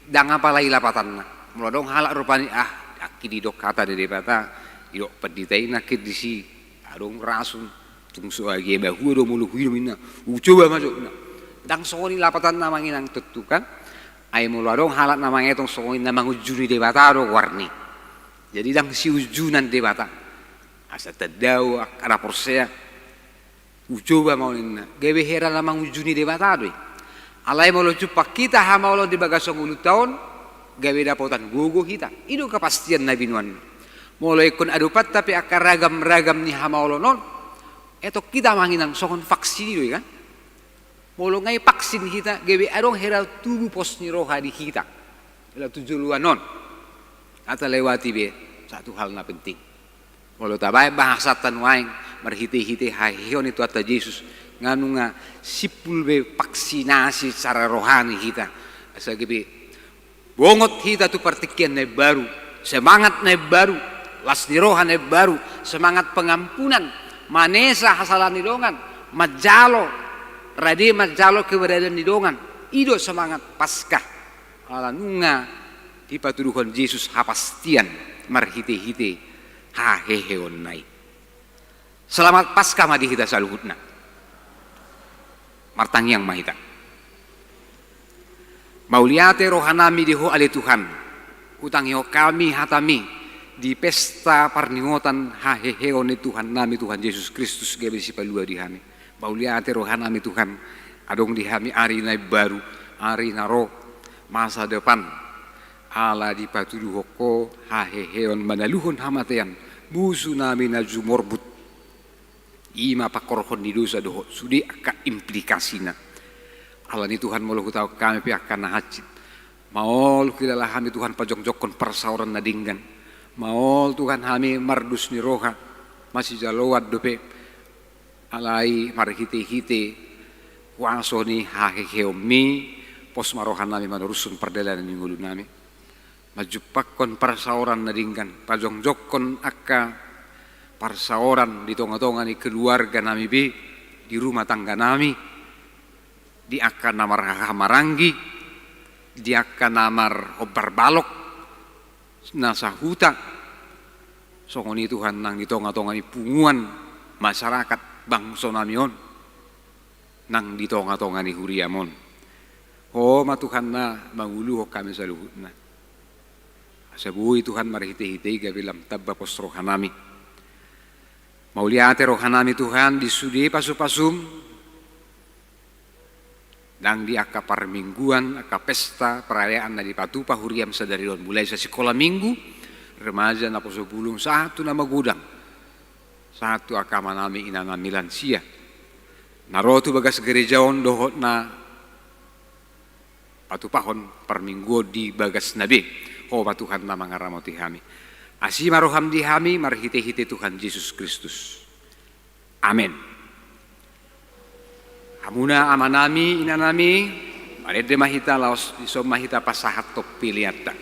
dangapalai lapatan na mula dong halak rupani aki didok kata de debata idok peditai nakit di si adong rasun tungsu agia mahua do mulu inum ina coba masuk na dang soni lapatan namangin ang tutukan ay mula dong halak namanya itong songin namang ujuni debata do warni jadi dang si ujunan debata asa tadaw akara porsea ucoba mau nina gawe hera namang ujuni debata do alay molo cupak kita hamaulo di bagasong ulut tahun gawe dapotan gugu kita itu kepastian nabi nuan molo ikon adupat tapi akar ragam ni hamaulo non Eto kita manginang sokon vaksin itu kan. Molo ngai vaksin kita gewe adong hera tubuh pos ni roha di kita. Ila tujuan non. Ata lewati be satu hal na penting. Molo tabai bahasa tanwaing marhite-hite hahion itu ata Yesus nganu nga sipul be vaksinasi secara rohani kita. Asa gewe bongot kita tu partikian na baru, semangat na baru, las ni roha na baru, semangat pengampunan, manesa hasalan nidongan, majalo, rade majalo keberadaan nidongan, ido semangat Paskah, ala nunga dipatuduhon Yesus hapastian marhite-hite haheheon nai. Selamat Paskah madi kita saluhutna, martangyang mahita. Mauliate rohanami diho ale Tuhan, utangio kami hatami di pesta parningotan haheheon ni Tuhan nami Tuhan Yesus Kristus gebe si palua di hami. Mauliate rohanami Tuhan, adong di hami ari na baru, ari naro masa depan. Ala di patuduho ko haheheon manaluhon hamatean, musuh nami na jumorbut. Ima pakorhon di dosa doho, sudi aka implikasina. Allah ni Tuhan mau tahu kami pihak kana hajit. Mau kilala kami Tuhan pajok-jokon persauran nadinggan. Mau Tuhan kami mardus ni roha masih jalowat dope. Alai marhite-hite kuaso ni haheheomi pos marohan nami manurusun perdelan ni ngulu nami. Majupakon persauran nadinggan pajok-jokon akka persauran di tonga-tonga ni keluarga nami be di rumah tangga nami. Di akan namar hamarangi, di akan namar hobar balok, nasa huta, songoni Tuhan nang di tonga-tonga ni punguan masyarakat bangsa namion, nang di tonga-tonga ni huriamon. Oh ma Tuhan na manguluh kami saluhutna. Sabui Tuhan marhite-hite gabilam tabba pos rohanami. Mauliate rohanami Tuhan di sudi pasu-pasum. Nang di aka parmingguan, aka pesta perayaan na di patupa huriam sadarion mulai sa sekolah minggu remaja na poso bulung satu nama gudang satu aka manami inanami lansia narotu bagas gerejaon dohot na patupahon parminggu di bagas nabi ho Tuhan na mangaramoti hami asima roham di hami marhite-hite Tuhan Yesus Kristus amin. Amuna amanami inanami arede mahita laos iso mahita pasahat top piliata.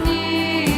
Ni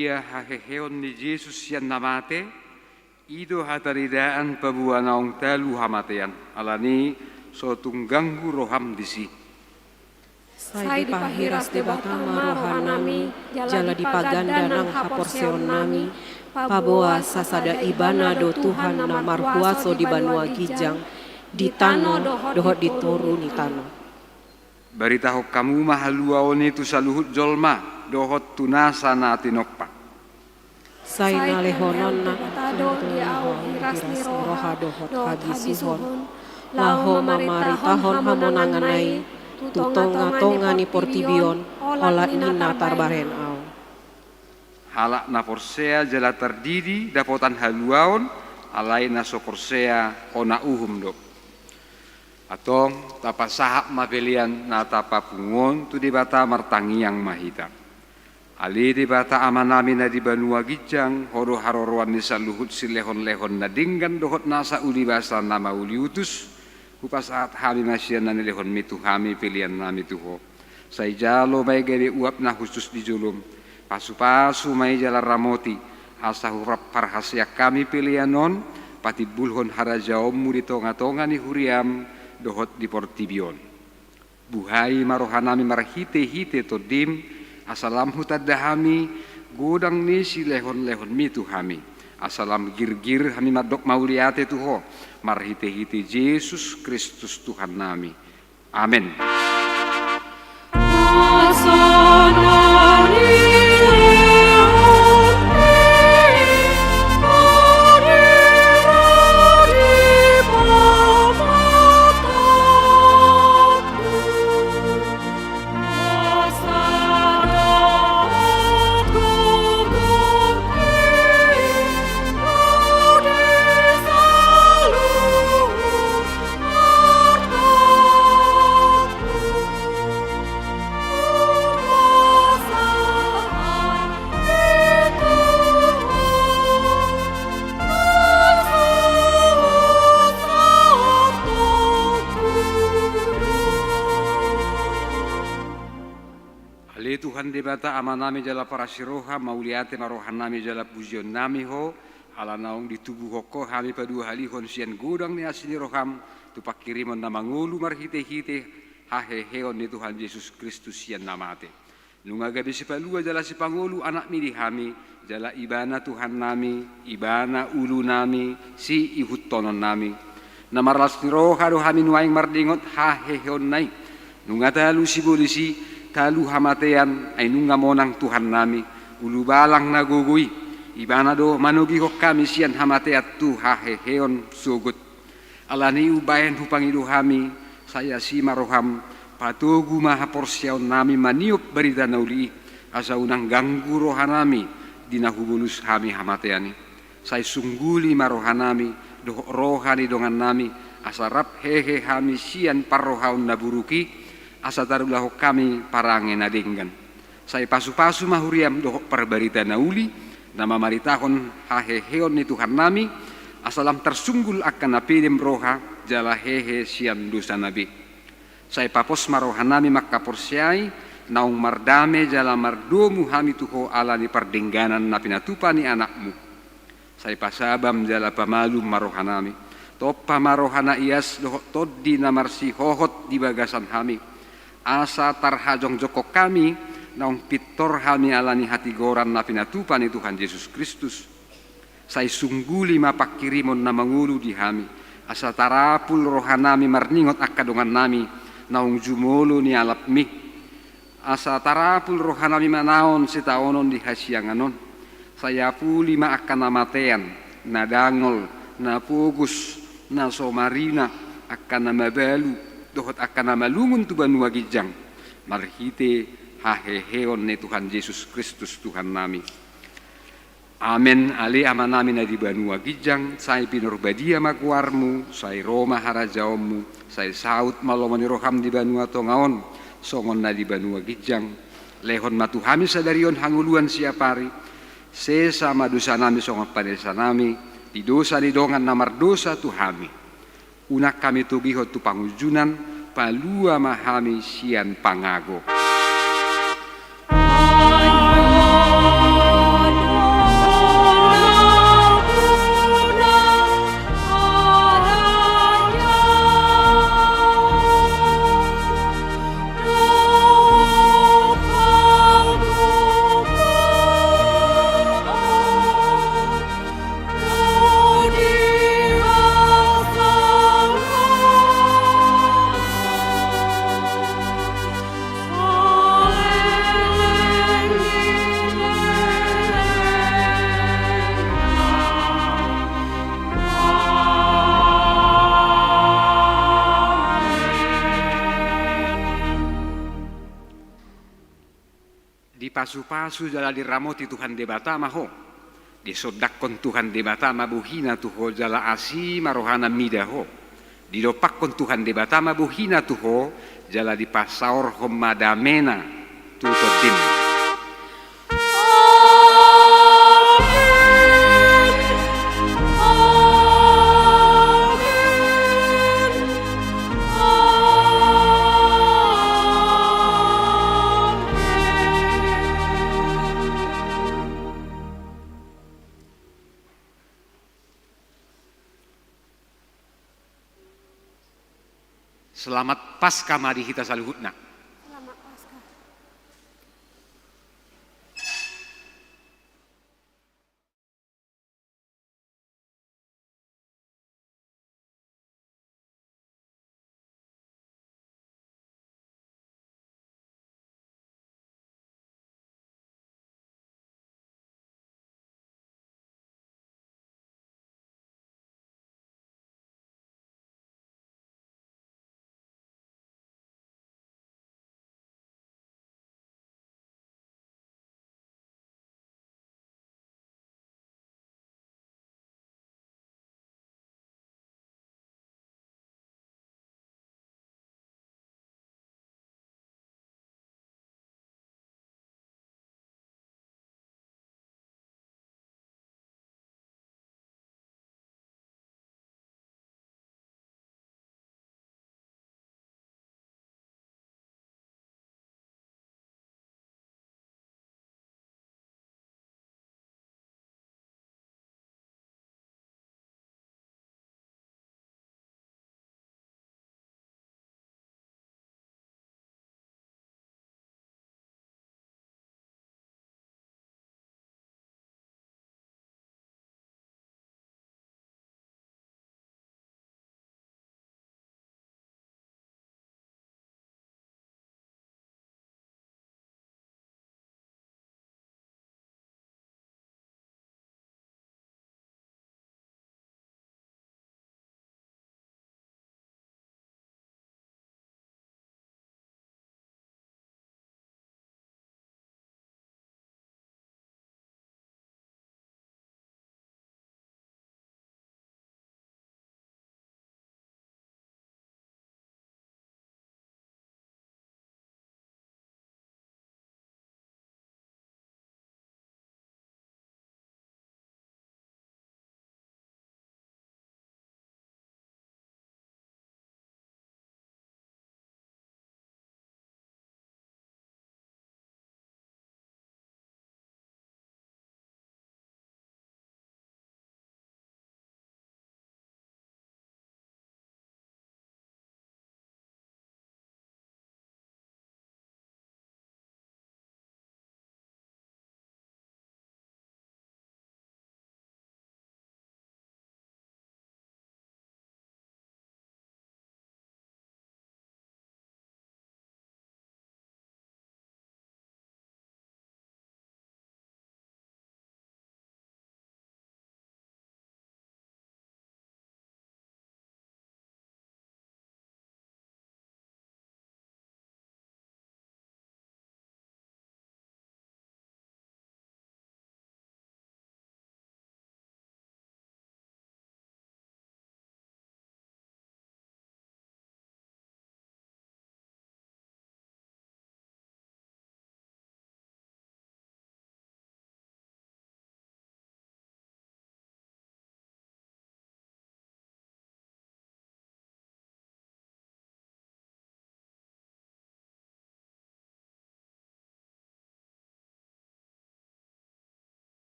dia haheheon ni Jesus sian namate, ido hataridaan pabuanaong talu hamatean, alani so tungganggu roham disi. Sai dipahiras de batama rohanami, jala dipaganda nang haporseon nami, paboa sasada ibana do Tuhan na marhuaso di Banua Gijang, di tano dohot ditoru ni tano. Baritaho kamu mahaluaon itu saluhut jolma, dohot tunasa na tinokpa. Sai nalehonon na tado di au hiras ni roha dohot habisuhon, laho mamaritahon hamonanganai, tutonga-tonga ni portibion, ola ini natar baren au. Halak na porsea jala terdiri dapotan haluaon, alai na so porsea ona uhum dok. Atong tapa sahap mapelian na tapa pungon tu di bata martangiang mahita. Ali di bata amanami na di Banua Gijang, horo haroroan ni saluhut si lehon-lehon na dinggan dohot nasa uli basa nama uli utus, upas saat hami masyan na nilehon mitu hami pilihan nami tuho. Say jalo may gari uap na khusus di julum, pasu-pasu may jala ramoti, asa hurap parhasya kami pilihan non, pati bulhon harajaom di tonga-tonga ni huriam, dohot di portibion. Buhai marohanami marhite-hite to dim, asalam hutadahami, godang ni si lehon-lehon mitu hami. Asalam gir-gir hami madok mauliate tuho, marhite-hite Yesus Kristus Tuhan nami. Amin. Tuhan di bata amanami jala parasiroha mauliate marohanami jala pujion nami ho ala naong di tubuh hoko hami padua halihon sian godang ni asini roham tu pakirimon nama ngulu marhite-hite haheheon ni Tuhan Yesus Kristus sian namate. Nunga gabi si palua jala si pangulu anak mi di hami jala ibana Tuhan nami ibana ulu nami si ihut tonon nami. Namarlas ni roha do hami nuaing mardingot haheheon nai. Nunga talu si bolisi talu hamatean ay nunga monang Tuhan nami ulu balang nagugui ibana do manugi hok kami sian hamateat tu haheheon sugut alani ubayan hupangidu hami saya si maroham patugu maha porsiaon nami maniup berita nauli asa unang ganggu rohanami dinahubulus hami hamateani saya sungguli marohanami do rohani dongan nami asarap hehe hami sian parrohaun naburuki asa tarulah kami parange nadinggan. Saya pasu-pasu mahuriam dohok perbarita nauli, nama maritahon haheheon ni Tuhan nami, asalam tersunggul akan napidem roha jala hehe sian dosa nabi. Saya papos marohan nami maka porsiai, naung mardame jala mardomu hami tuho ala ni pardingganan na pinatupa ni anakmu. Saya pasabam jala pamalum marohan nami, toppa marohana ias dohok toddi namarsi hohot di bagasan hami. Asa tarhajong joko kami naung pitor hami alani hati goran na pinatupan ni Tuhan Yesus Kristus. Say sungguli mapakirimon na mangulu di hami. Asa tarapul rohanami marningot akadongan nami naung jumolo ni alapmi. Asa tarapul rohanami manaon sitaonon di hasianganon. Saya puli maakan namatean na dangol na pugus na somarina akan na mabalu. Dohot akan nama lungun tu Banua Gijang marhite haheheon ne Tuhan Yesus Kristus Tuhan nami. Amin. Ali amanami na di Banua Gijang say pinurbadia makuarmu say Roma harajaommu say saut malomani roham di Banua Tongaon songon na di Banua Gijang lehon matuhami sadarion hanguluan siapari sesa madosa nami songon padesa nami di dosa di dongan namar dosa tuhami. Unak kami tugiho tu pangujunan palua mahami sian pangago. di pasu-pasu jala diramoti Tuhan debata maho, di sodakon Tuhan debata mabuhina tuho jala asi marohana midaho, di dopakon Tuhan debata mabuhina tuho jala di pasaor homadamena tutotim. Selamat Paskah mari kita saluhutna. Selamat Paskah.